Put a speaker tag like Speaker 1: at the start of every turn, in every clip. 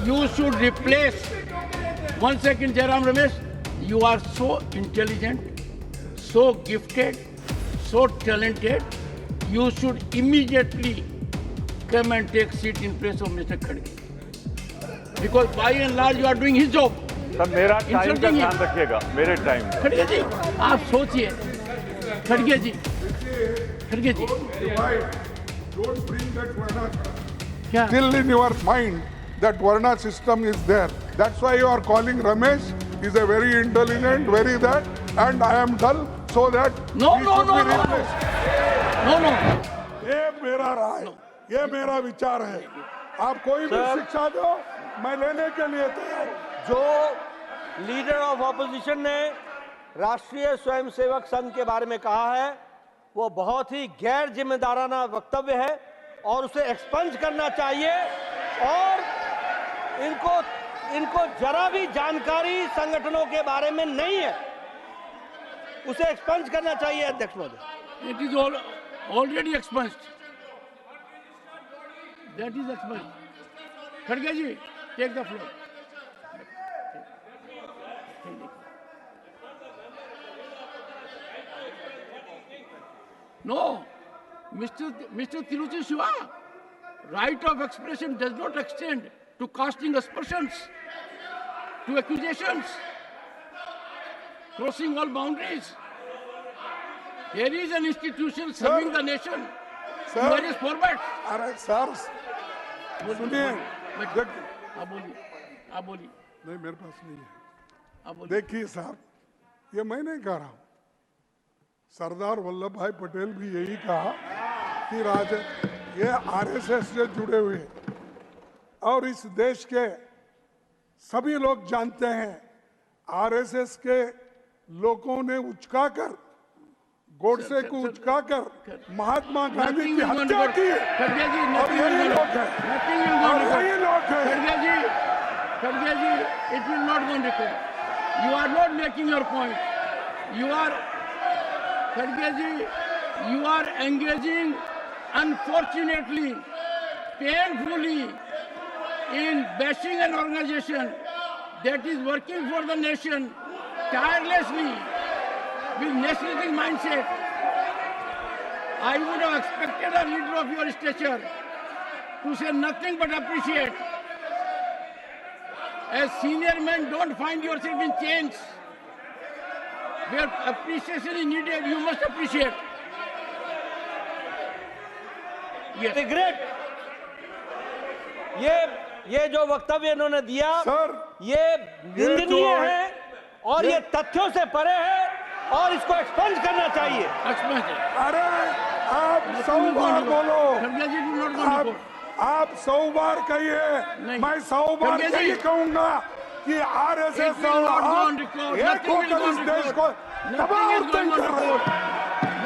Speaker 1: you should replace. 1 second, Jairam Ramesh. You are so intelligent, so gifted, so talented. You should immediately come and take seat in place of Mr. Khadge. Because by and large you are doing his job.
Speaker 2: Sir मेरा time का ध्यान रखिएगा, मेरे time.
Speaker 1: खड़गे जी, आप सोचिए, खड़गे जी, खड़गे जी।
Speaker 3: Don't bring that Varna
Speaker 1: क्या?
Speaker 3: still in your mind that Varna system is there. That's why you are calling Ramesh. He's a very intelligent, very that, and I am dull, so that
Speaker 1: No,
Speaker 3: he
Speaker 1: no,
Speaker 3: should
Speaker 1: no,
Speaker 3: be
Speaker 1: no.
Speaker 3: replaced.
Speaker 1: No, no.
Speaker 3: ये मेरा राय, ये मेरा विचार है। आप कोई भी शिक्षा दो, मैं लेने के लिए तैयार हूं।
Speaker 4: जो लीडर ऑफ ऑपोजिशन ने राष्ट्रीय स्वयंसेवक संघ के बारे में कहा है वो बहुत ही गैर जिम्मेदाराना वक्तव्य है और उसे एक्सपंज करना चाहिए और इनको जरा भी जानकारी संगठनों के बारे में नहीं है, उसे एक्सपंज करना चाहिए अध्यक्ष महोदय।
Speaker 1: It is already expunged. That is expunged. खड़गे जी, take the floor. No, Mr. Tiruchi Shiva, right of expression does not extend to casting aspersions, to accusations, crossing all boundaries. There is an institution serving the nation.
Speaker 3: Sir.
Speaker 1: In various formats.
Speaker 3: अरे sir, सुनिए,
Speaker 1: आप बोलिए, आप बोलिए,
Speaker 3: नहीं मेरे पास नहीं है।
Speaker 1: आप बोलिए।
Speaker 3: देखिए साहब, ये मैं नहीं कह रहा हूं, सरदार वल्लभ भाई पटेल भी यही कहा कि ये आरएसएस से जुड़े हुए और इस देश के सभी लोग जानते हैं आरएसएस के लोगों ने उचकाकर गोडसे को उचकाकर महात्मा गांधी की हत्या की और यही लोग हैं और यही लोग हैं।
Speaker 1: Khadge ji, it will not go on record. You are not making your point. Khadge ji, you are engaging, unfortunately, painfully, in bashing an organization that is working for the nation tirelessly with nationalistic mindset. I would have expected a leader of your stature to say nothing but appreciate. As senior men, don't find yourself in chains. Where appreciation is needed, you must appreciate. Yes.
Speaker 4: Great, ये जो वक्तव्य इन्होंने दिया
Speaker 3: sir,
Speaker 4: ये निंदनीय है और ये तथ्यों से परे है और इसको एक्सपंज करना चाहिए।
Speaker 3: अरे आप 100 बार बोलो,
Speaker 1: Khadge ji, do not go on record.
Speaker 3: आप 100 बार कहिए, मैं 100 बार
Speaker 1: खड़गे जी।
Speaker 3: नहीं कहूंगा कि RSS
Speaker 1: It will not go on record.
Speaker 3: एक
Speaker 1: Nothing will
Speaker 3: होकर
Speaker 1: go on
Speaker 3: इस देश को
Speaker 1: record.
Speaker 3: तबाह
Speaker 1: Nothing is
Speaker 3: और
Speaker 1: going
Speaker 3: तंग
Speaker 1: on
Speaker 3: कर रहे
Speaker 1: record.
Speaker 3: हैं।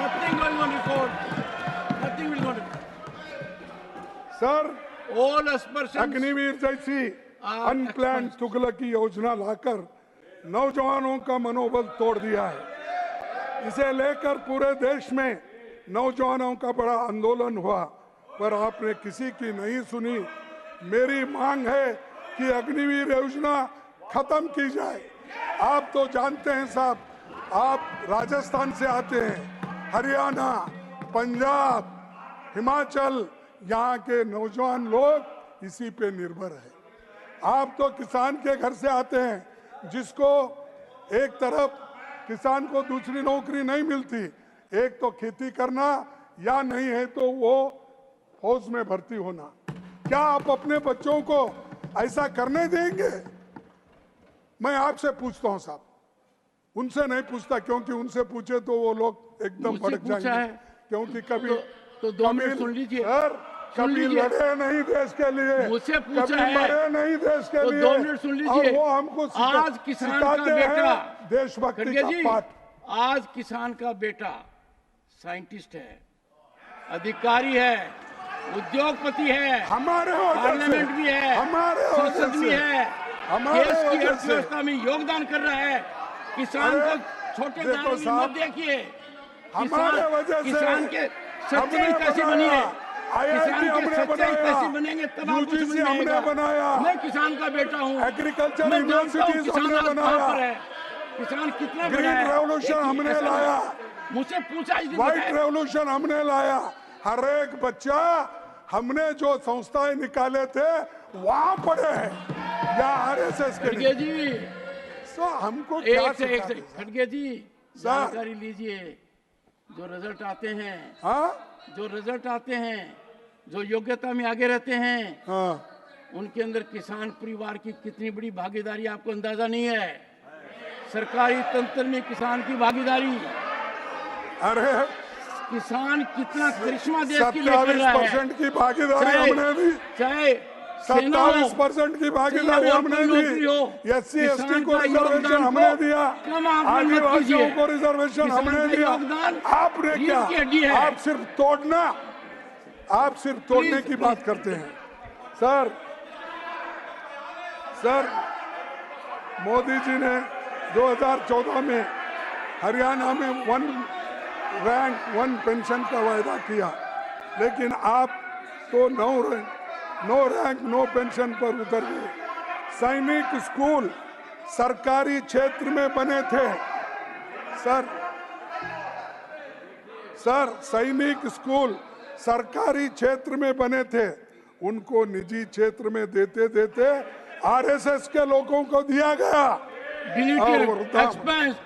Speaker 1: Nothing going on record. Nothing will go on record.
Speaker 3: Sir,
Speaker 1: All aspersions.
Speaker 3: Agniveer जैसी अनप्लान तुगलक की योजना लाकर नौजवानों का मनोबल तोड़ दिया है। इसे लेकर पूरे देश में नौजवानों का बड़ा आंदोलन हुआ, पर आपने किसी की नहीं सुनी। मेरी मांग है कि अग्निवीर योजना खत्म की जाए। आप तो जानते हैं साहब, आप राजस्थान से आते हैं, हरियाणा, पंजाब, हिमाचल, यहाँ के नौजवान लोग इसी पे निर्भर है। आप तो किसान के घर से आते हैं, जिसको एक तरफ किसान को दूसरी नौकरी नहीं मिलती, एक तो खेती करना या नहीं है तो वो फौज में भर्ती होना। क्या आप अपने बच्चों को ऐसा करने देंगे? मैं आपसे पूछता हूं साहब, उनसे नहीं पूछता, क्योंकि उनसे पूछे तो वो लोग एकदम भड़क जाएंगे। क्योंकि कभी
Speaker 1: तो 2 मिनट सुन लीजिए।
Speaker 3: सर, कभी लड़े नहीं देश के लिए,
Speaker 1: मुझसे पूछा
Speaker 3: कभी
Speaker 1: है,
Speaker 3: मरे नहीं देश के
Speaker 1: तो
Speaker 3: लिए।
Speaker 1: 2 मिनट सुन लीजिए।
Speaker 3: और वो हमको
Speaker 1: आज किसान का
Speaker 3: सिखाते
Speaker 1: बेटा,
Speaker 3: हैं देशभक्ति
Speaker 1: खड़गे
Speaker 3: का
Speaker 1: जी,
Speaker 3: पाठ।
Speaker 1: आज किसान का बेटा साइंटिस्ट है, अधिकारी है, उद्योगपति है,
Speaker 3: हमारे वजह से,
Speaker 1: पार्लियामेंट भी है,
Speaker 3: हमारे वजह
Speaker 1: संसद भी
Speaker 3: से,
Speaker 1: है,
Speaker 3: हमारे
Speaker 1: देश की
Speaker 3: वजह से।
Speaker 1: अर्थव्यवस्था में योगदान कर रहा है। किसान
Speaker 3: अरे,
Speaker 1: को छोटे
Speaker 3: देखो
Speaker 1: दाने में
Speaker 3: साहब,
Speaker 1: मत देखिए।
Speaker 3: हमारे वजह से
Speaker 1: किसान के
Speaker 3: हमने
Speaker 1: सब्सिडी कैसे बनी है,
Speaker 3: IIT हमने बनाया,
Speaker 1: बनेंगे तब आपको समझ
Speaker 3: UGC
Speaker 1: में
Speaker 3: हमने
Speaker 1: आएगा।
Speaker 3: बनाया,
Speaker 1: मैं किसान का बेटा हूँ,
Speaker 3: एग्रीकल्चर
Speaker 1: मैं जानता हूँ
Speaker 3: यूनिवर्सिटीज
Speaker 1: किसान
Speaker 3: हमने
Speaker 1: आज कहाँ
Speaker 3: बनाया,
Speaker 1: पर है, किसान कितना बड़ा
Speaker 3: ग्रीन
Speaker 1: है।
Speaker 3: रेवोल्यूशन हमने
Speaker 1: ऐसा
Speaker 3: लाया,
Speaker 1: मुझसे पूछा इसने
Speaker 3: व्हाइट
Speaker 1: बताया।
Speaker 3: रेवोल्यूशन हमने लाया। हर एक बच्चा हमने जो संस्थाएं निकाले थे वहां पढ़े हैं या RSS के
Speaker 1: खड़गे
Speaker 3: नहीं।
Speaker 1: जी,
Speaker 3: सो हमको क्या
Speaker 1: एक से
Speaker 3: सिखाते हैं?
Speaker 1: खड़गे जी
Speaker 3: सर।
Speaker 1: जानकारी लीजिए। जो रिजल्ट आते हैं,
Speaker 3: हाँ
Speaker 1: जो रिजल्ट आते हैं, जो योग्यता में आगे रहते हैं,
Speaker 3: हाँ
Speaker 1: उनके अंदर किसान परिवार की कितनी बड़ी भागीदारी आपको अंदाजा नहीं है। सरकारी तंत्र में किसान की भागीदारी,
Speaker 3: अरे
Speaker 1: किसान कितना करिश्मा देश के लिए कर रहा है।
Speaker 3: 27% की भागीदारी
Speaker 1: चाहे-
Speaker 3: हमने दी,
Speaker 1: चाहे सेना हो,
Speaker 3: 27% की भागीदारी
Speaker 1: चाहे और
Speaker 3: हमने
Speaker 1: कोई नौकरी
Speaker 3: दी,
Speaker 1: हो,
Speaker 3: SC ST
Speaker 1: किसान
Speaker 3: को
Speaker 1: का
Speaker 3: रिजर्वेशन
Speaker 1: योगदान
Speaker 3: हमने
Speaker 1: को
Speaker 3: दिया,
Speaker 1: कम आकलन मत
Speaker 3: आदिवासियों
Speaker 1: कीजिए।
Speaker 3: को रिजर्वेशन
Speaker 1: किसान
Speaker 3: हमने
Speaker 1: का
Speaker 3: दिया।
Speaker 1: योगदान
Speaker 3: आपने
Speaker 1: रीढ़
Speaker 3: क्या,
Speaker 1: की हड्डी है।
Speaker 3: आप सिर्फ तोड़ना, आप सिर्फ तोड़ने
Speaker 1: प्लीज,
Speaker 3: की बात करते हैं। सर मोदी जी ने 2014 में हरियाणा में 1 रैंक 1 पेंशन का वायदा किया, लेकिन आप तो 9 रैंक 9 पेंशन पर उतर गए। सैनिक स्कूल सरकारी क्षेत्र में बने थे सर सैनिक स्कूल सरकारी क्षेत्र में बने थे, उनको निजी क्षेत्र में देते देते RSS के लोगों को दिया गया। और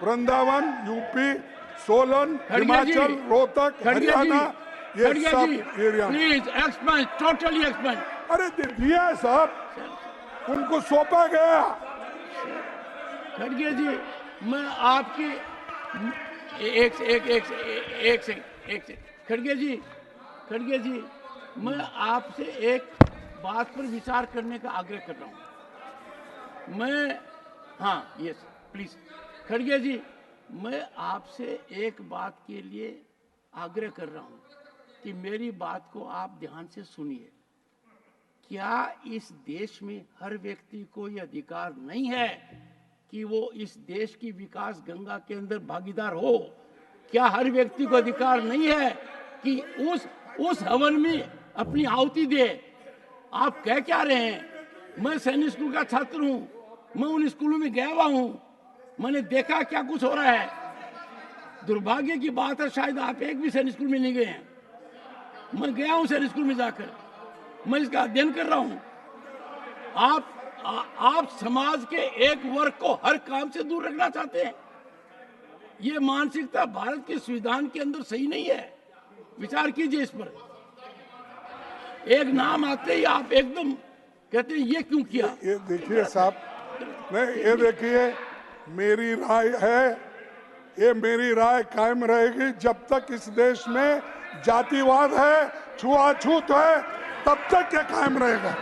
Speaker 3: वृंदावन, UP, सोलन, हिमाचल, रोहतक, हरियाणा, ये सब area.
Speaker 1: Please expense, totally expense.
Speaker 3: अरे दिया है साहब, उनको सौंपा गया।
Speaker 1: खड़गे जी, मैं आपकी एक से खड़गे जी, मैं आपसे एक बात पर विचार करने का आग्रह कर रहा हूँ। हाँ यस प्लीज खड़गे जी, मैं आपसे एक बात के लिए आग्रह कर रहा हूँ कि मेरी बात को आप ध्यान से सुनिए। क्या इस देश में हर व्यक्ति को यह अधिकार नहीं है कि वो इस देश की विकास गंगा के अंदर भागीदार हो? क्या हर व्यक्ति को अधिकार नहीं है कि उस हवन में अपनी आहुति दे? आप कह क्या रहे हैं? मैं सैनिक स्कूल का छात्र हूं, मैं उन स्कूलों में गया हुआ हूं, मैंने देखा क्या कुछ हो रहा है। दुर्भाग्य की बात है, शायद आप एक भी सैनिक स्कूल में नहीं गए हैं। मैं गया हूं सैनिक स्कूल में जाकर, मैं इसका अध्ययन कर रहा हूं। आप समाज के एक वर्ग को हर काम से दूर रखना चाहते हैं। ये मानसिकता भारत के संविधान के अंदर सही नहीं है। विचार कीजिए इस पर। एक नाम आते ही आप एकदम कहते हैं ये क्यों किया?
Speaker 3: ये देखिए साहब, नहीं ये देखिए, मेरी राय है, ये मेरी राय कायम रहेगी जब तक इस देश में जातिवाद है, छुआछूत है, तब तक ये कायम रहेगा।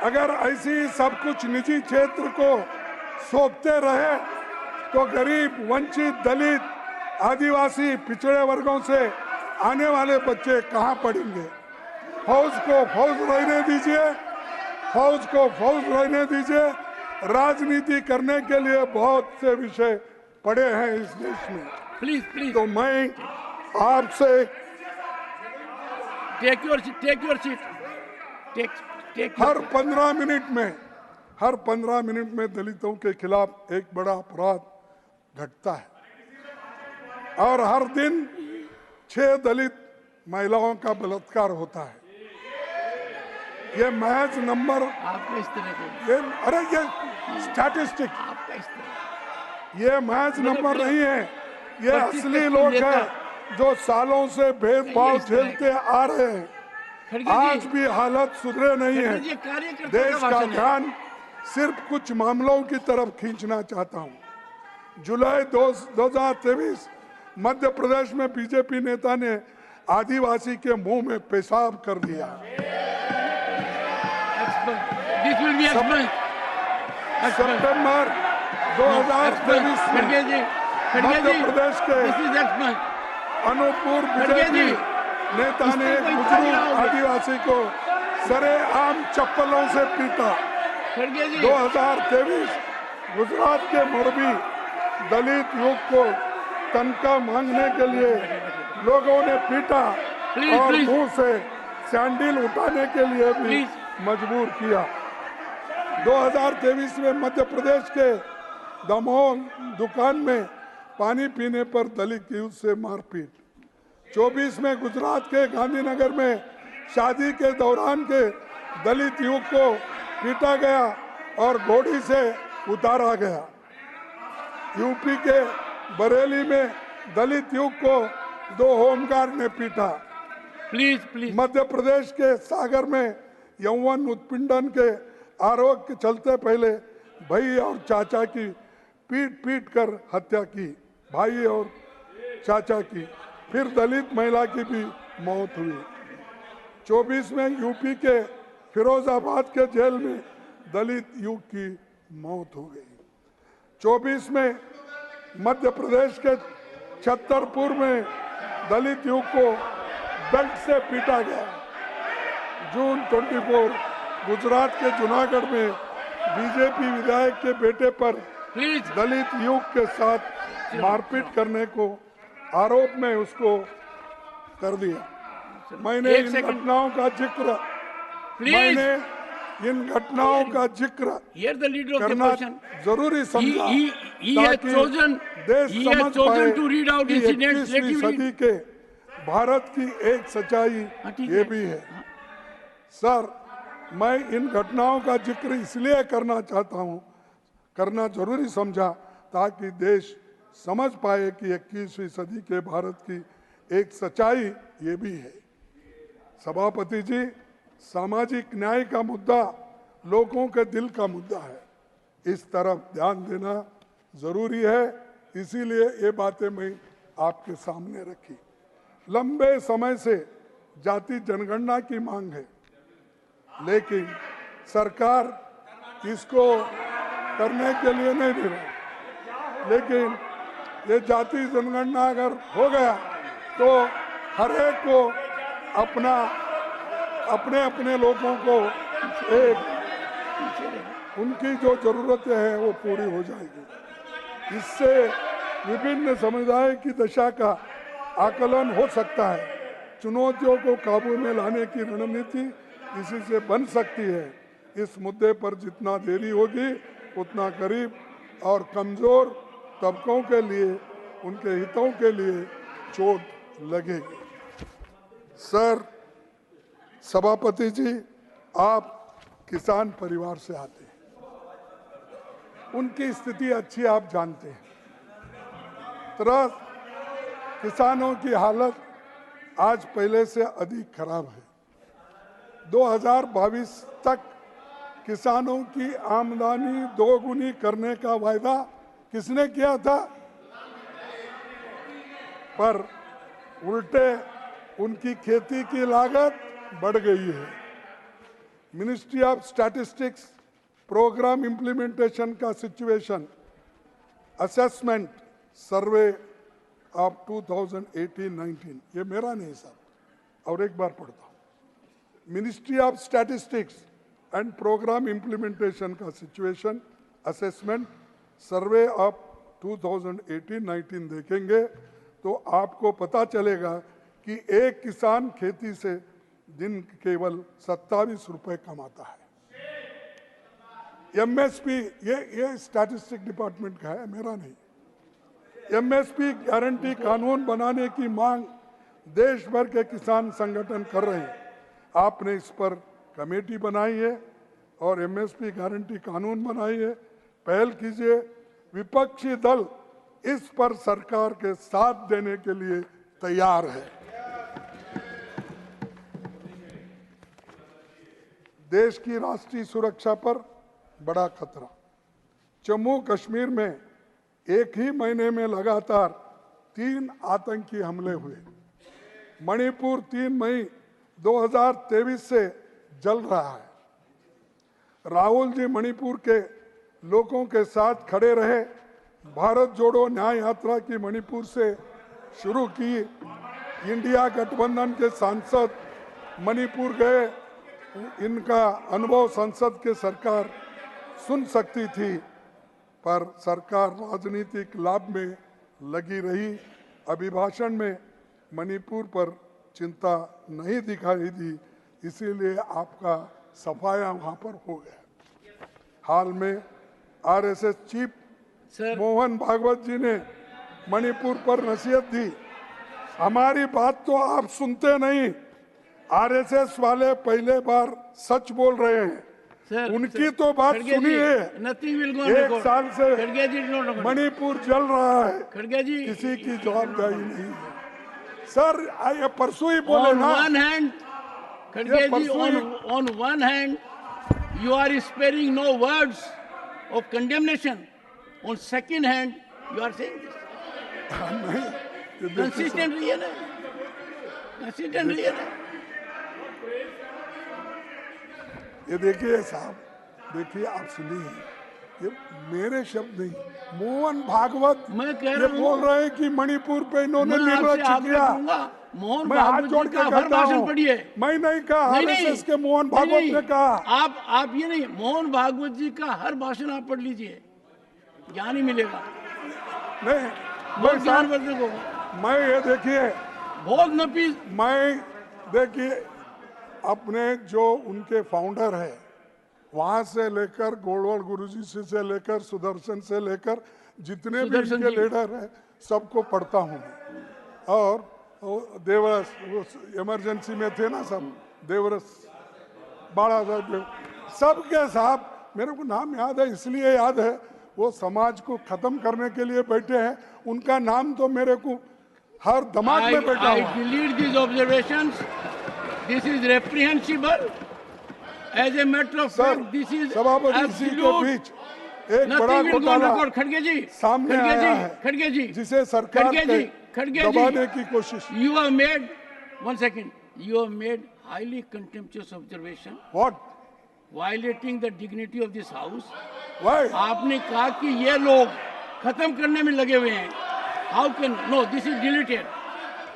Speaker 3: अगर ऐसी सब कुछ निजी क्षेत्र को सौंपते रहे तो गरीब, वंचित, दलित, आदिवासी, पिछड़े वर्गों से आने वाले बच्चे कहाँ पढ़ेंगे? फौज को फौज रहने दीजिए, फौज को फौज रहने दीजिए। राजनीति करने के लिए बहुत से विषय पड़े हैं इस देश में।
Speaker 1: प्लीज
Speaker 3: तो मैं आपसे
Speaker 1: टेक योर सीट।
Speaker 3: हर 15 मिनट में दलितों के खिलाफ एक बड़ा अपराध घटता है, और हर दिन 6 दलित महिलाओं का बलात्कार होता है। ये महज नंबर,
Speaker 1: आपका इस तरह के,
Speaker 3: ये स्टैटिस्टिक,
Speaker 1: आपका इस तरह,
Speaker 3: ये महज नंबर नहीं है, ये असली लोग हैं जो सालों से भेदभाव झेलते आ रहे हैं। आज भी हालत सुधरे नहीं है। देश का ध्यान सिर्फ कुछ मामलों की तरफ खींचना चाहता हूं। जुलाई 2023 मध्य प्रदेश में बीजेपी नेता ने आदिवासी के मुंह में पेशाब कर दिया। सितंबर 2023 में मध्य प्रदेश के अनूपपुर बीजेपी नेता ने बुजुर्ग आदिवासी को सरेआम चप्पलों से पीटा। 2023 गुजरात के मोरबी दलित युवक को तनख्वाह मांगने के लिए लोगों ने पीटा और मुंह से सैंडल उठाने के लिए भी मजबूर किया। 2023 में मध्य प्रदेश के दमोह दुकान में पानी पीने पर दलित युवक से मारपीट। 24 में गुजरात के गांधीनगर में शादी के दौरान के दलित युवक को पीटा गया और घोड़ी से उतारा गया। यूपी के बरेली में दलित युवक को 2 होमगार्ड ने पीटा।
Speaker 1: प्लीज
Speaker 3: मध्य प्रदेश के सागर में यौवन उत्पीड़न के आरोप के चलते पहले भाई और चाचा की पीट कर हत्या की, भाई और चाचा की, फिर दलित महिला की भी मौत हुई। 24 में यूपी के फिरोजाबाद के जेल में दलित युवक की मौत हो गई। 24 में मध्य प्रदेश के छतरपुर में दलित युवक को बेल्ट से पीटा गया। जून 24 गुजरात के जूनागढ़ में बीजेपी विधायक के बेटे पर दलित युवक के साथ मारपीट करने को आरोप में उसको कर दिया। मैंने इन घटनाओं का जिक्र करना जरूरी समझा ताकि देश समझ पाए कि 21वीं सदी के भारत की एक सच्चाई ये भी है। सर, मैं इन घटनाओं का जिक्र इसलिए करना जरूरी समझा ताकि देश समझ पाए कि 21वीं सदी के भारत की एक सच्चाई ये भी है। सभापति जी, सामाजिक न्याय का मुद्दा लोगों के दिल का मुद्दा है, इस तरफ ध्यान देना जरूरी है, इसीलिए ये बातें मैं आपके सामने रखी। लंबे समय से जाति जनगणना की मांग है, लेकिन सरकार इसको करने के लिए नहीं दे रही। लेकिन ये जाति जनगणना अगर हो गया तो हर एक को अपने लोगों को उनकी जो जरूरतें हैं वो पूरी हो जाएगी। इससे विभिन्न समुदाय की दशा का आकलन हो सकता है। चुनौतियों को काबू में लाने की रणनीति इसी से बन सकती है। इस मुद्दे पर जितना देरी होगी उतना गरीब और कमजोर तबकों के लिए, उनके हितों के लिए चोट लगेगी। सर, सभापति जी, आप किसान परिवार से आते हैं, उनकी स्थिति अच्छी आप जानते हैं। तरह किसानों की हालत आज पहले से अधिक खराब है। 2022 तक किसानों की आमदनी दोगुनी करने का वायदा किसने किया था? पर उल्टे उनकी खेती की लागत बढ़ गई है। Ministry of statistics programme implementation का सिचुएशन असेसमेंट सर्वे ऑफ 2018-19, ये मेरा नहीं सर, और एक बार पढ़ता हूँ। Ministry of statistics and programme implementation का सिचुएशन असेसमेंट सर्वे ऑफ 2018-19 देखेंगे तो आपको पता चलेगा कि एक किसान खेती से दिन केवल 27 रुपए कमाता है। एमएसपी, ये स्टैटिस्टिक डिपार्टमेंट का है, मेरा नहीं। एमएसपी गारंटी कानून बनाने की मांग देश भर के किसान संगठन कर रहे हैं। आपने इस पर कमेटी बनाई है और एमएसपी गारंटी कानून बनाई है, पहल कीजिए। विपक्षी दल इस पर सरकार के साथ देने के लिए तैयार है। देश की राष्ट्रीय सुरक्षा पर बड़ा खतरा। जम्मू कश्मीर में एक ही महीने में लगातार 3 आतंकी हमले हुए। मणिपुर 3 मई 2023 से जल रहा है। राहुल जी मणिपुर के लोगों के साथ खड़े रहे। भारत जोड़ो न्याय यात्रा की मणिपुर से शुरू की। इंडिया गठबंधन के सांसद मणिपुर गए, इनका अनुभव संसद के सरकार सुन सकती थी, पर सरकार राजनीतिक लाभ में लगी रही। अभिभाषण में मणिपुर पर चिंता नहीं दिखाई दी, इसीलिए आपका सफाया वहां पर हो गया। हाल में RSS chief
Speaker 1: sir
Speaker 3: Mohan Bhagwat ji ने मणिपुर पर नसीहत दी। हमारी बात तो आप सुनते नहीं। आरएसएस वाले पहले बार सच बोल रहे हैं।
Speaker 1: सर
Speaker 3: उनकी तो बात सुनिए।
Speaker 1: नथिंग विल गो
Speaker 3: एक साल से
Speaker 1: खड़गे जी
Speaker 3: मणिपुर जल रहा है,
Speaker 1: खड़गे जी
Speaker 3: किसी की जवाबदारी नहीं है। सर ये परसों ही बोले
Speaker 1: on
Speaker 3: ना।
Speaker 1: one hand खड़गे जी on one hand you are sparing no words of condemnation, on second hand you are saying this
Speaker 3: नहीं, ये देखिए
Speaker 1: consistent रहिए ना, consistent रहिए ना।
Speaker 3: ये देखिए साहब, देखिए आप सुनिए, ये मेरे शब्द नहीं, मोहन भागवत
Speaker 1: मैं कह
Speaker 3: ये
Speaker 1: रहा हूं,
Speaker 3: बोल रहे हैं कि मणिपुर पे इन्होंने
Speaker 1: मैं आपसे
Speaker 3: निर्लक्ष्य
Speaker 1: आग्रह
Speaker 3: किया।
Speaker 1: करूंगा, मोहन
Speaker 3: मैं हाथ
Speaker 1: भागवत
Speaker 3: जोड़
Speaker 1: जी
Speaker 3: के
Speaker 1: का हर
Speaker 3: कहता
Speaker 1: भाषण
Speaker 3: हूं,
Speaker 1: पढ़िए।
Speaker 3: मैं नहीं कहा, आरएसएस के मोहन भागवत ने कहा।
Speaker 1: आप ये नहीं, मोहन भागवत जी का हर भाषण आप पढ़ लीजिए, ज्ञान ही मिलेगा,
Speaker 3: नहीं
Speaker 1: बहुत
Speaker 3: मैं
Speaker 1: ज्ञान
Speaker 3: साहब,
Speaker 1: वर्धक होगा,
Speaker 3: मैं ये देखिए,
Speaker 1: बहुत नफीस।
Speaker 3: मैं देखिए अपने जो उनके फाउंडर है वहां से लेकर गोलवाल गुरुजी से लेकर सुदर्शन से लेकर जितने भी
Speaker 1: सुदर्शन
Speaker 3: इनके
Speaker 1: जी।
Speaker 3: लीडर हैं सबको पढ़ता हूँ मैं। और वो देवरस वो इमरजेंसी में थे ना सब, देवरस बाड़ा साहब सबके साहब, मेरे को नाम याद है, इसलिए याद है वो समाज को खत्म करने के लिए बैठे हैं। उनका नाम तो मेरे को हर दिमाग में बैठा
Speaker 1: I
Speaker 3: हुआ है।
Speaker 1: delete these observations. This is reprehensible. As a matter of
Speaker 3: sir
Speaker 1: fact, this is
Speaker 3: सभापति इसी के
Speaker 1: absolute.
Speaker 3: बीच एक बड़ा
Speaker 1: Nothing will go
Speaker 3: घोटाला
Speaker 1: unrecovered. खड़गे जी,
Speaker 3: सामने
Speaker 1: खड़गे
Speaker 3: आया
Speaker 1: जी,
Speaker 3: है,
Speaker 1: खड़गे जी,
Speaker 3: जिसे सरकार
Speaker 1: खड़गे
Speaker 3: पे
Speaker 1: जी, खड़गे
Speaker 3: दबाने
Speaker 1: जी,
Speaker 3: की कोशिश।
Speaker 1: you have made, one second, you have made highly contemptuous observation,
Speaker 3: What?
Speaker 1: violating the dignity of this house.
Speaker 3: Why?
Speaker 1: आपने कहा कि ये लोग खत्म करने में लगे हुए हैं। How can, no, this is deleted.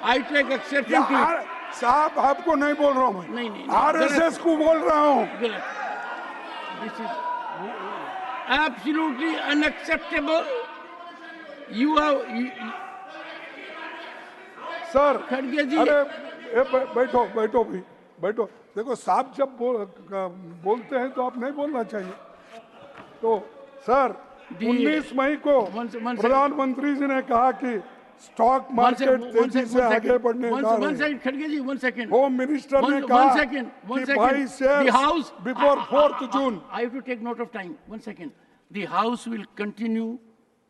Speaker 1: I take exception to it.
Speaker 3: यार साहब आपको नहीं बोल रहा हूँ
Speaker 1: नहीं, नहीं,
Speaker 3: मैं, आरएसएस को बोल रहा हूँ।
Speaker 1: गलत। This is absolutely unacceptable. You have,
Speaker 3: sir
Speaker 1: खड़गे जी,
Speaker 3: अरे बैठो बैठो भी बैठो। देखो साहब जब बोलते हैं तो आप नहीं बोलना चाहिए। तो सर 19 मई को
Speaker 1: one second.
Speaker 3: प्रधानमंत्री जी ने कहा कि स्टॉक मार्केट तेजी से आगे बढ़ने जा रहे
Speaker 1: one
Speaker 3: हैं।
Speaker 1: second, खड़गे जी, one second.
Speaker 3: होम मिनिस्टर ने
Speaker 1: One
Speaker 3: कहा
Speaker 1: second, one
Speaker 3: कि
Speaker 1: second.
Speaker 3: By
Speaker 1: The
Speaker 3: share
Speaker 1: House,
Speaker 3: before 4th June.
Speaker 1: I have to take note of time. One second. The House will continue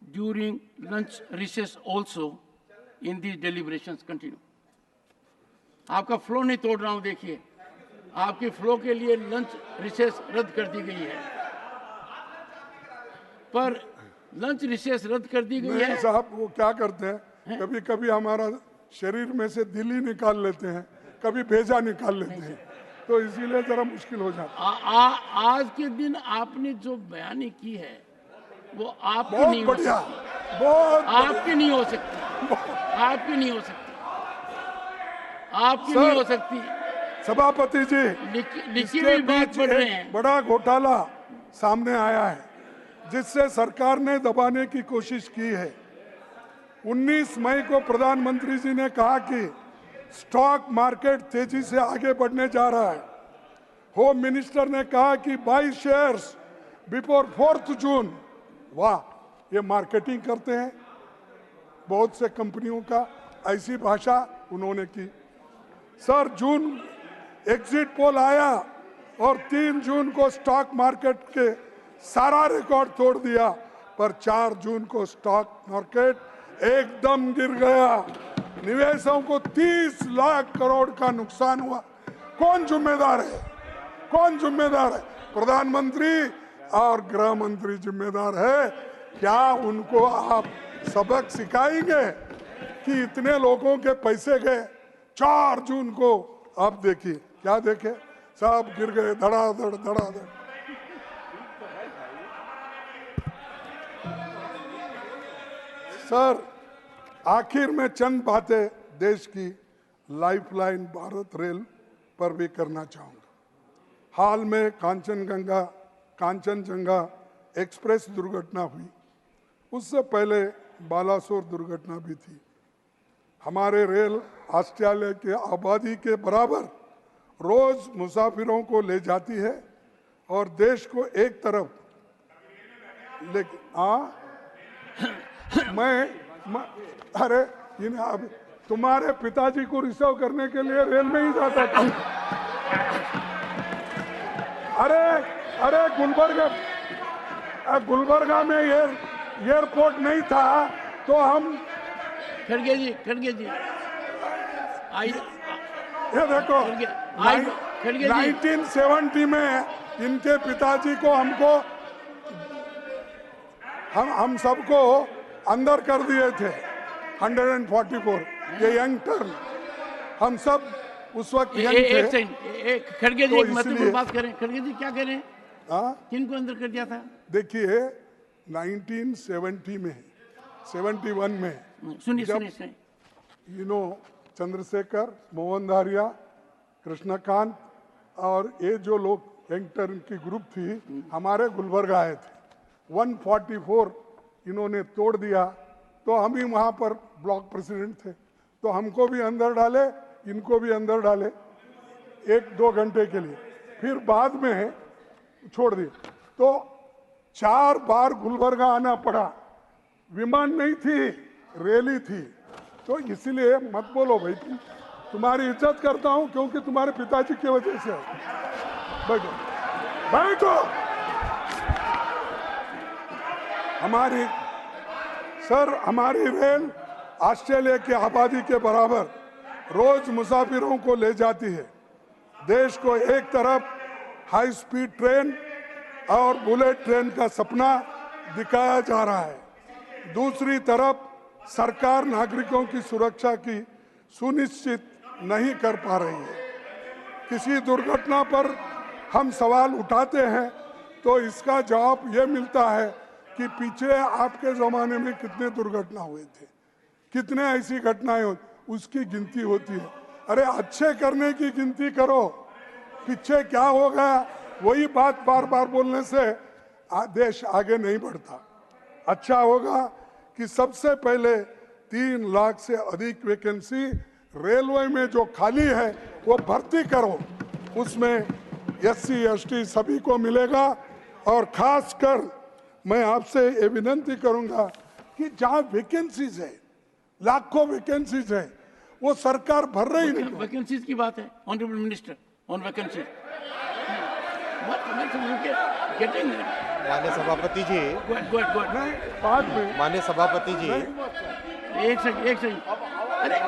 Speaker 1: during lunch recess also in the deliberations continue. आपका flow नहीं तोड़ रहा हूं, देखिए आपके flow के लिए lunch recess रद्द कर दी गई है, पर लंच रिसेस रद्द कर दी गई
Speaker 3: नहीं
Speaker 1: है।
Speaker 3: साहब वो क्या करते हैं, कभी कभी हमारा शरीर में से दिल ही निकाल लेते हैं, कभी भेजा निकाल लेते हैं, तो इसीलिए जरा मुश्किल हो जाता है।
Speaker 1: आज के दिन आपने जो बयानी की है वो आपकी
Speaker 3: बहुत
Speaker 1: नहीं हो
Speaker 3: बढ़िया,
Speaker 1: सकती,
Speaker 3: बहुत
Speaker 1: आपकी नहीं हो सकती, आपकी नहीं हो सकती, आपकी नहीं हो सकती।
Speaker 3: सभापति जी
Speaker 1: लिखी
Speaker 3: इसके
Speaker 1: हुई बात
Speaker 3: बीच
Speaker 1: पढ़ रहे
Speaker 3: एक
Speaker 1: हैं।
Speaker 3: बड़ा घोटाला सामने आया है जिससे सरकार ने दबाने की कोशिश की है। 19 मई को प्रधानमंत्री जी ने कहा कि स्टॉक मार्केट तेजी से आगे बढ़ने जा रहा है। होम मिनिस्टर ने कहा कि बाई शेयर्स बिफोर 4th जून। वाह, ये मार्केटिंग करते हैं बहुत से कंपनियों का, ऐसी भाषा उन्होंने की। सर जून एग्जिट पोल आया और 3 जून को स्टॉक मार्केट के सारा रिकॉर्ड तोड़ दिया, पर 4 जून को स्टॉक मार्केट एकदम गिर गया। निवेशकों को 30 लाख करोड़ का नुकसान हुआ। कौन जिम्मेदार है? कौन जिम्मेदार है? प्रधानमंत्री और गृह मंत्री जिम्मेदार है। क्या उनको आप सबक सिखाएंगे कि इतने लोगों के पैसे गए? 4 जून को आप देखिए, क्या देखे, सब गिर गए धड़ाधड़ धड़ाधड़। सर आखिर में चंद बातें देश की लाइफलाइन भारत रेल पर भी करना चाहूंगा। हाल में कांचनजंगा एक्सप्रेस दुर्घटना हुई, उससे पहले बालासोर दुर्घटना भी थी। हमारे रेल ऑस्ट्रेलिया के आबादी के बराबर रोज मुसाफिरों को ले जाती है और देश को एक तरफ लेकिन अरे अब तुम्हारे पिताजी को रिसीव करने के लिए रेल में ही जाता था। अरे गुलबर्गा में एयरपोर्ट नहीं था तो हम
Speaker 1: खड़गे जी
Speaker 3: ये देखो 1970 में इनके पिताजी को हम सबको अंदर कर दिए थे 144 ये यंग टर्न हम सब उस वक्त यंग थे।
Speaker 1: खड़गे जी एक महत्वपूर्ण बात करें। खड़गे जी क्या करें? किनको अंदर कर दिया था?
Speaker 3: देखिए 1970 में 71 में
Speaker 1: सुनिए
Speaker 3: चंद्रशेखर, मोहन धारिया, कृष्णकांत और ये जो लोग यंग टर्न की ग्रुप थी हमारे गुलबर्गा आए थे। 144 इन्होंने तोड़ दिया तो हम ही वहाँ पर ब्लॉक प्रेसिडेंट थे तो हमको भी अंदर डाले, इनको भी अंदर डाले 1-2 घंटे के लिए, फिर बाद में छोड़ दिए। तो 4 बार गुलबर्गा आना पड़ा। विमान नहीं थी, रैली थी। तो इसलिए मत बोलो भाई, तुम्हारी इज्जत करता हूं क्योंकि तुम्हारे पिताजी की वजह से। बैठो। हमारी रेल ऑस्ट्रेलिया की आबादी के बराबर रोज मुसाफिरों को ले जाती है। देश को एक तरफ हाई स्पीड ट्रेन और बुलेट ट्रेन का सपना दिखाया जा रहा है, दूसरी तरफ सरकार नागरिकों की सुरक्षा की सुनिश्चित नहीं कर पा रही है। किसी दुर्घटना पर हम सवाल उठाते हैं तो इसका जवाब ये मिलता है कि पीछे आपके ज़माने में कितने दुर्घटना हुए थे, कितने ऐसी घटनाएं उसकी गिनती होती है। अरे अच्छे करने की गिनती करो, पीछे क्या होगा वही बात बार बार बोलने से देश आगे नहीं बढ़ता। अच्छा होगा कि सबसे पहले 3 लाख से अधिक वैकेंसी रेलवे में जो खाली है वो भर्ती करो, उसमें SC ST सभी को मिलेगा। और खासकर मैं आपसे ये विनंती करूंगा कि जहाँ वैकेंसीज है, लाखों वैकेंसीज है, वो सरकार भर रही नहीं।
Speaker 1: वैकेंसीज की बात है ऑनरेबल मिनिस्टर, ऑन वैकेंसी
Speaker 5: माननीय सभापति जी,
Speaker 3: बाद में
Speaker 5: माननीय सभापति जी,
Speaker 1: एक सेकंड। अरे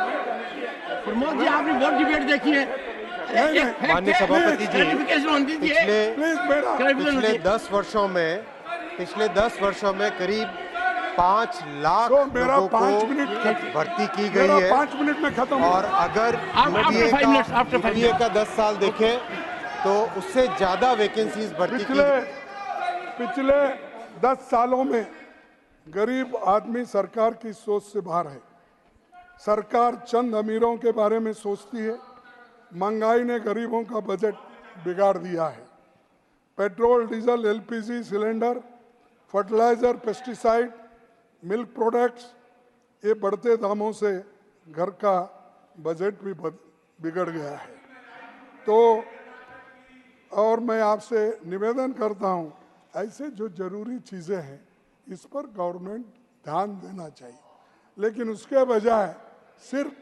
Speaker 1: प्रमोद जी, आपने बहुत डिबेट देखी है।
Speaker 5: माननीय सभापति जी, पिछले 10 वर्षों में करीब 5 लाख लोगों को भर्ती की गई है।
Speaker 3: 5 मिनट में खत्म।
Speaker 5: और अगर यूपीए का 10 साल देखें तो उससे ज्यादा वैकेंसीज भर्ती की।
Speaker 3: पिछले 10 सालों में गरीब आदमी सरकार की सोच से बाहर है। सरकार चंद अमीरों के बारे में सोचती है। महंगाई ने गरीबों का बजट बिगाड़ दिया है। Petrol, diesel, LPG cylinder, fertiliser, pesticide, milk products, ये बढ़ते दामों से घर का बजट भी बिगड़ गया है। तो और मैं आपसे निवेदन करता हूं, ऐसे जो जरूरी चीज़ें हैं इस पर गवर्नमेंट ध्यान देना चाहिए, लेकिन उसके बजाय सिर्फ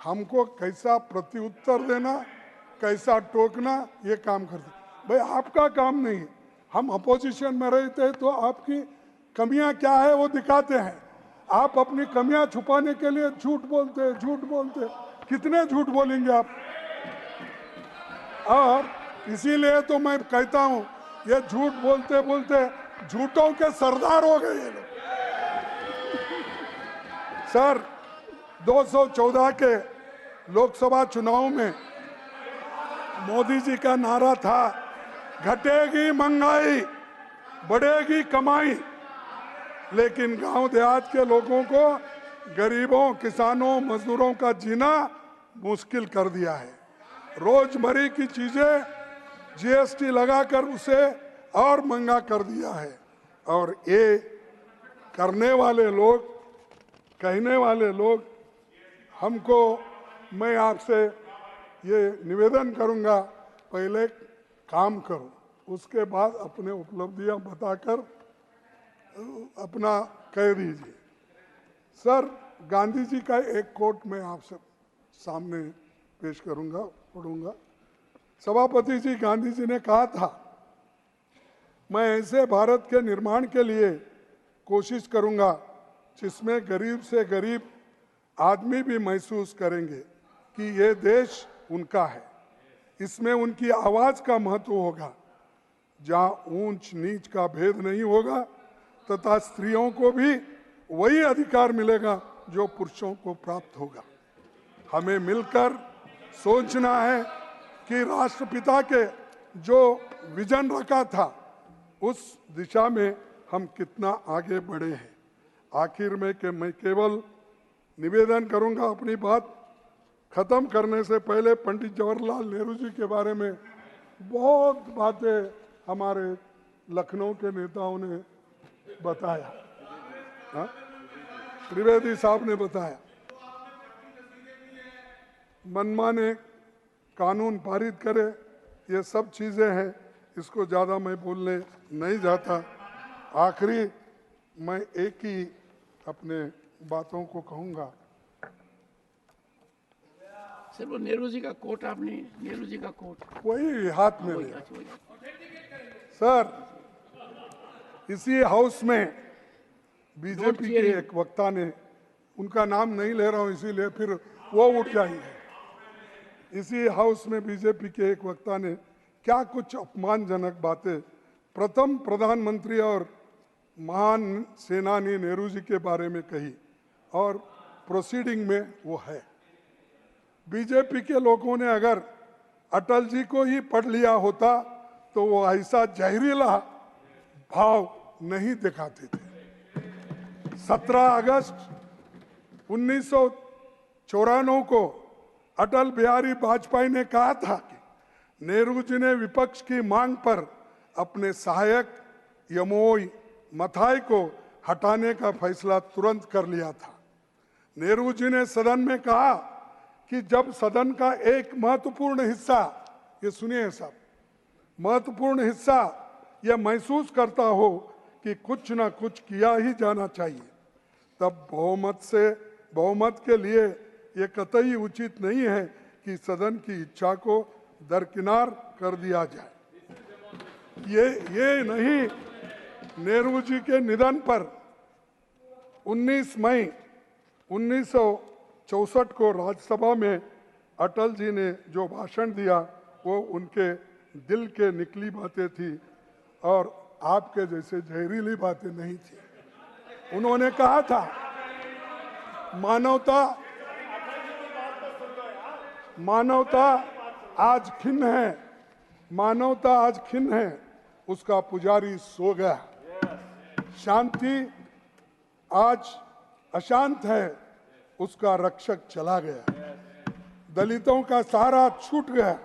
Speaker 3: हमको कैसा प्रत्युत्तर देना, कैसा टोकना, ये काम करते। भाई आपका काम नहीं है। हम अपोजिशन में रहते हैं तो आपकी कमियां क्या है वो दिखाते हैं। आप अपनी कमियां छुपाने के लिए झूठ बोलते। कितने झूठ बोलेंगे आप? और इसीलिए तो मैं कहता हूं, ये झूठ बोलते बोलते झूठों के सरदार हो गए ये लोग। सर, 214 के लोकसभा चुनाव में मोदी जी का नारा था, घटेगी महंगाई, बढ़ेगी कमाई। लेकिन गांव देहात के लोगों को, गरीबों, किसानों, मजदूरों का जीना मुश्किल कर दिया है। रोजमर्रा की चीजें GST लगाकर उसे और महंगा कर दिया है। और ये करने वाले लोग कहने वाले लोग हमको, मैं आपसे ये निवेदन करूंगा, पहले काम करो, उसके बाद अपने उपलब्धियां बताकर अपना कह दीजिए। सर, गांधी जी का एक कोट मैं आपसे सामने पेश करूंगा, पढ़ूंगा। सभापति जी, गांधी जी ने कहा था, मैं ऐसे भारत के निर्माण के लिए कोशिश करूंगा जिसमें गरीब से गरीब आदमी भी महसूस करेंगे कि ये देश उनका है। इसमें उनकी आवाज का महत्व होगा, जहां ऊंच नीच का भेद नहीं होगा तथा स्त्रियों को भी वही अधिकार मिलेगा जो पुरुषों को प्राप्त होगा। हमें मिलकर सोचना है कि राष्ट्रपिता के जो विजन रखा था उस दिशा में हम कितना आगे बढ़े हैं। आखिर में कि मैं केवल निवेदन करूंगा, अपनी बात खत्म करने से पहले पंडित जवाहरलाल नेहरू जी के बारे में बहुत बातें हमारे लखनऊ के नेताओं ने बताया, त्रिवेदी साहब ने बताया। मनमाने कानून पारित करे, ये सब चीजें हैं, इसको ज्यादा मैं बोलने नहीं जाता। आखिरी मैं एक ही अपने बातों को कहूंगा।
Speaker 1: सर, वो नेहरू जी का कोट, आपने नेहरू जी का कोट
Speaker 3: वही हाथ में लिया। सर, इसी हाउस में बीजेपी के एक वक्ता ने, उनका नाम नहीं ले रहा हूं इसीलिए फिर वो उठ जाएंगे, इसी हाउस में बीजेपी के एक वक्ता ने क्या कुछ अपमानजनक बातें प्रथम प्रधानमंत्री और महान सेनानी नेहरू जी के बारे में कही, और प्रोसीडिंग में वो है। बीजेपी के लोगों ने अगर अटल जी को ही पढ़ लिया होता तो वो ऐसा जहरीला भाव नहीं दिखाते थे। 17 अगस्त 1994 को अटल बिहारी वाजपेयी ने कहा था कि नेहरू जी ने विपक्ष की मांग पर अपने सहायक यमोई मथाई को हटाने का फैसला तुरंत कर लिया था। नेहरू जी ने सदन में कहा कि जब सदन का एक महत्वपूर्ण हिस्सा, ये सुनिए साहब, महत्वपूर्ण हिस्सा यह महसूस करता हो कि कुछ ना कुछ किया ही जाना चाहिए, तब बहुमत के लिए ये कतई उचित नहीं है कि सदन की इच्छा को दरकिनार कर दिया जाए। ये नहीं, नेहरू जी के निधन पर 19 मई 1964 को राज्यसभा में अटल जी ने जो भाषण दिया वो उनके दिल के निकली बातें थी और आपके जैसे जहरीली बातें नहीं थी। उन्होंने कहा था, मानवता आज खिन्न है, मानवता आज खिन्न है, उसका पुजारी सो गया। शांति आज अशांत है, उसका रक्षक चला गया। दलितों का सहारा छूट गया,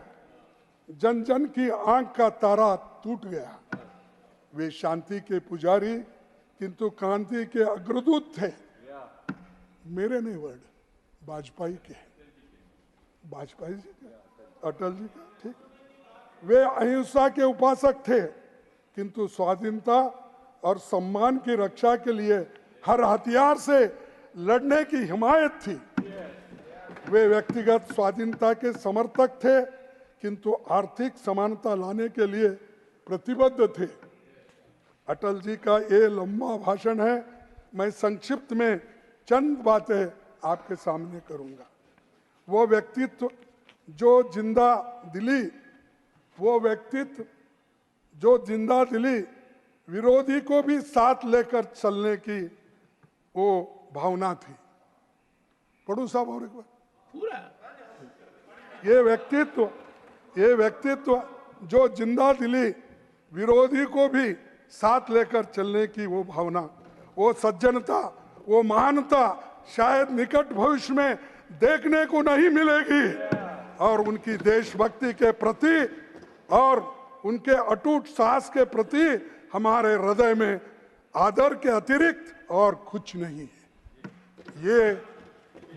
Speaker 3: जन जन की आंख का तारा टूट गया। वे शांति के पुजारी किंतु क्रांति के अग्रदूत थे। मेरे नहीं वर्ड, वाजपेयी के, वाजपेयी जी के, अटल जी के, ठीक। वे अहिंसा के उपासक थे किंतु स्वाधीनता और सम्मान की रक्षा के लिए हर हथियार से लड़ने की हिमायत थी। वे व्यक्तिगत स्वाधीनता के समर्थक थे किंतु आर्थिक समानता लाने के लिए प्रतिबद्ध थे। अटल जी का ये लंबा भाषण है, मैं संक्षिप्त में चंद बातें आपके सामने करूंगा। वो व्यक्तित्व जो जिंदा दिली विरोधी को भी साथ लेकर चलने की वो भावना थी। पढ़ू साहब और एक बार
Speaker 1: पूरा,
Speaker 3: ये व्यक्तित्व जो जिंदा दिली विरोधी को भी साथ लेकर चलने की वो भावना, वो सज्जनता, वो महानता शायद निकट भविष्य में देखने को नहीं मिलेगी। और उनकी देशभक्ति के प्रति और उनके अटूट साहस के प्रति हमारे हृदय में आदर के अतिरिक्त और कुछ नहीं है। ये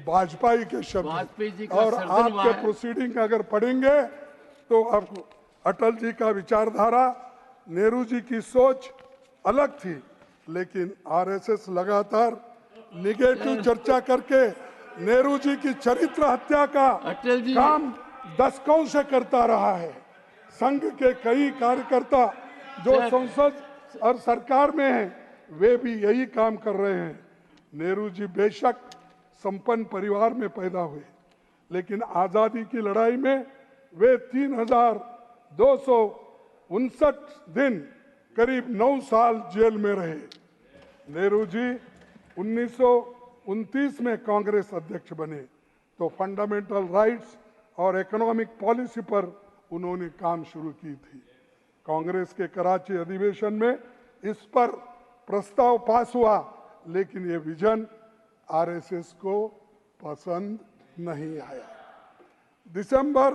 Speaker 3: वाजपेयी के शब्द
Speaker 1: वाजपेयी जी
Speaker 3: हैं।
Speaker 1: का
Speaker 3: और
Speaker 1: सर्जन
Speaker 3: आपके
Speaker 1: हुआ है।
Speaker 3: प्रोसीडिंग अगर पढ़ेंगे तो आपको अटल जी का विचारधारा, नेहरू जी की सोच अलग थी, लेकिन आरएसएस लगातार निगेटिव चर्चा करके नेहरू जी की चरित्र हत्या का
Speaker 1: अटल जी
Speaker 3: काम दशकों से करता रहा है। संघ के कई कार्यकर्ता जो
Speaker 1: सर,
Speaker 3: संसद और सरकार में हैं, वे भी यही काम कर रहे हैं। नेहरू जी बेशक संपन्न परिवार में पैदा हुए, लेकिन आजादी की लड़ाई में वे 3,259 दिन, करीब 9 साल जेल में रहे। नेहरू जी 1929 में कांग्रेस अध्यक्ष बने तो फंडामेंटल राइट्स और इकोनॉमिक पॉलिसी पर उन्होंने काम शुरू की थी। कांग्रेस के कराची अधिवेशन में इस पर प्रस्ताव पास हुआ, लेकिन ये विजन आरएसएस को पसंद नहीं आया। दिसंबर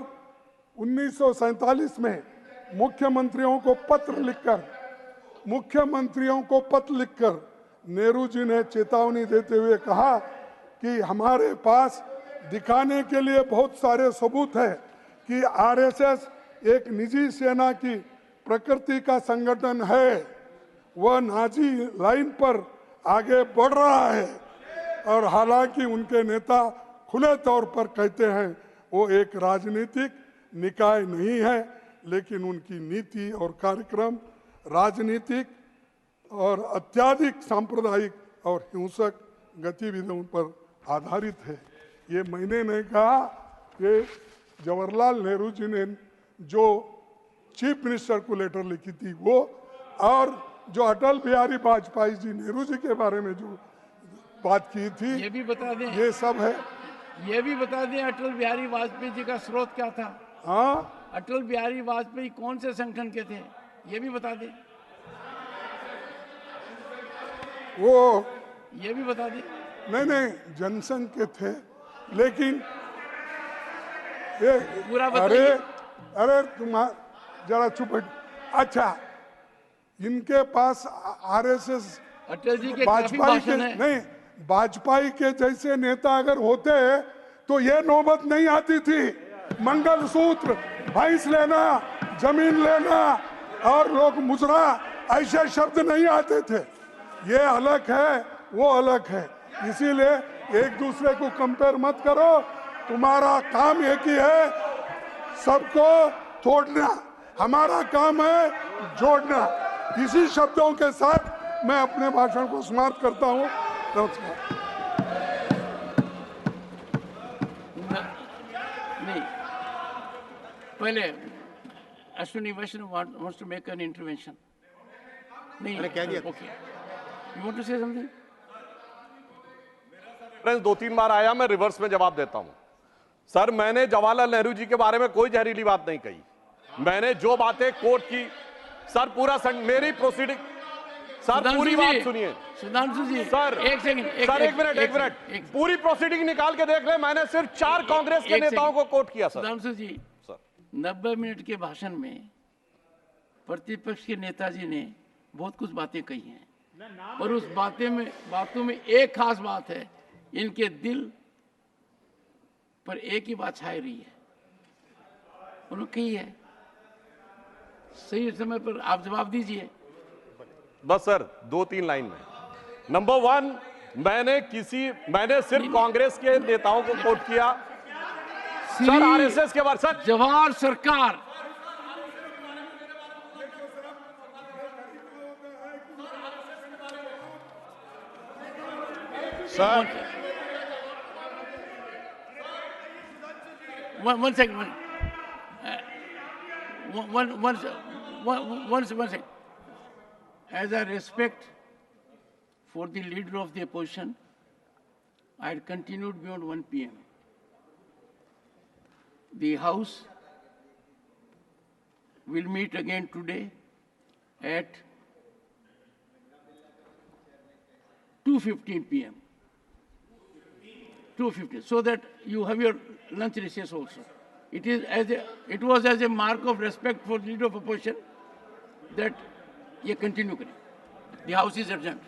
Speaker 3: 1947 में मुख्यमंत्रियों को पत्र लिखकर नेहरू जी ने चेतावनी देते हुए कहा कि हमारे पास दिखाने के लिए बहुत सारे सबूत हैं कि आरएसएस एक निजी सेना की प्रकृति का संगठन है, वह नाजी लाइन पर आगे बढ़ रहा है। और हालांकि उनके नेता खुले तौर पर कहते हैं वो एक राजनीतिक निकाय नहीं है, लेकिन उनकी नीति और कार्यक्रम राजनीतिक और अत्यधिक सांप्रदायिक और हिंसक गतिविधियों पर आधारित है। ये मैंने नहीं कहा, ये जवाहरलाल नेहरू जी ने जो चीफ मिनिस्टर को लेटर लिखी थी वो, और जो अटल बिहारी वाजपेयी जी नेहरू जी के बारे में जो बात की थी,
Speaker 1: ये भी बता दें,
Speaker 3: ये सब है।
Speaker 1: ये भी बता दें अटल बिहारी वाजपेयी जी का स्रोत क्या था।
Speaker 3: हाँ,
Speaker 1: अटल बिहारी वाजपेयी कौन से संगठन के थे, ये भी बता दें।
Speaker 3: वो
Speaker 1: ये भी बता दें।
Speaker 3: नहीं जनसंघ के थे, लेकिन ये
Speaker 1: पूरा
Speaker 3: अरे
Speaker 1: बताइए।
Speaker 3: तुम जरा चुप बैठ। अच्छा, इनके पास आरएसएस
Speaker 1: अटल जी के काफी भाषण है।
Speaker 3: नहीं, वाजपेयी के जैसे नेता अगर होते तो ये नौबत नहीं आती थी। मंगलसूत्र, भैंस लेना, जमीन लेना और लोग मुजरा, ऐसे शब्द नहीं आते थे। ये अलग है, वो अलग है, इसीलिए एक दूसरे को कंपेयर मत करो। तुम्हारा काम एक ही है, सबको तोड़ना, हमारा काम है जोड़ना। इसी शब्दों के साथ मैं अपने भाषण को समाप्त करता हूँ। नमस्कार।
Speaker 1: नहीं, पहले अश्विनी वैष्णव wants to make an intervention. नहीं,
Speaker 5: मैंने कह दिया।
Speaker 1: Okay. You want to say something?
Speaker 6: Reference 2-3 बार आया, मैं रिवर्स में जवाब देता हूं। सर, मैंने जवाहरलाल नेहरू जी के बारे में कोई जहरीली बात नहीं कही। मैंने जो बातें कोर्ट की, सर पूरा मेरी प्रोसीडिंग, सर पूरी बात सुनिए।
Speaker 1: सुधांशु जी,
Speaker 6: सर
Speaker 1: एक सेकंड,
Speaker 6: सर एक मिनट, पूरी प्रोसीडिंग निकाल के देख ले। मैंने सिर्फ 4 कांग्रेस के नेताओं को कोर्ट किया। सर
Speaker 1: सुधांशु जी,
Speaker 6: सर
Speaker 1: 90 मिनट के भाषण में प्रतिपक्ष के नेताजी ने बहुत कुछ बातें कही हैं, और उस बातों में एक खास बात है, इनके दिल पर एक ही बात छाई रही है, उन्होंने कही है। सही समय पर आप जवाब दीजिए।
Speaker 6: बस सर 2-3 लाइन में। नंबर 1, मैंने सिर्फ कांग्रेस के नेताओं को कोट किया। सर आरएसएस के बारे, सर
Speaker 1: जवाहर सरकार,
Speaker 6: sir
Speaker 1: one second. One second. As a respect for the leader of the opposition, I had continued beyond 1 p.m. The House will meet again today at 2:15 p.m. 2:15, so that you have your lunch recess also. It was as a mark of respect for the leader of opposition that ये continue करें. The House is adjourned.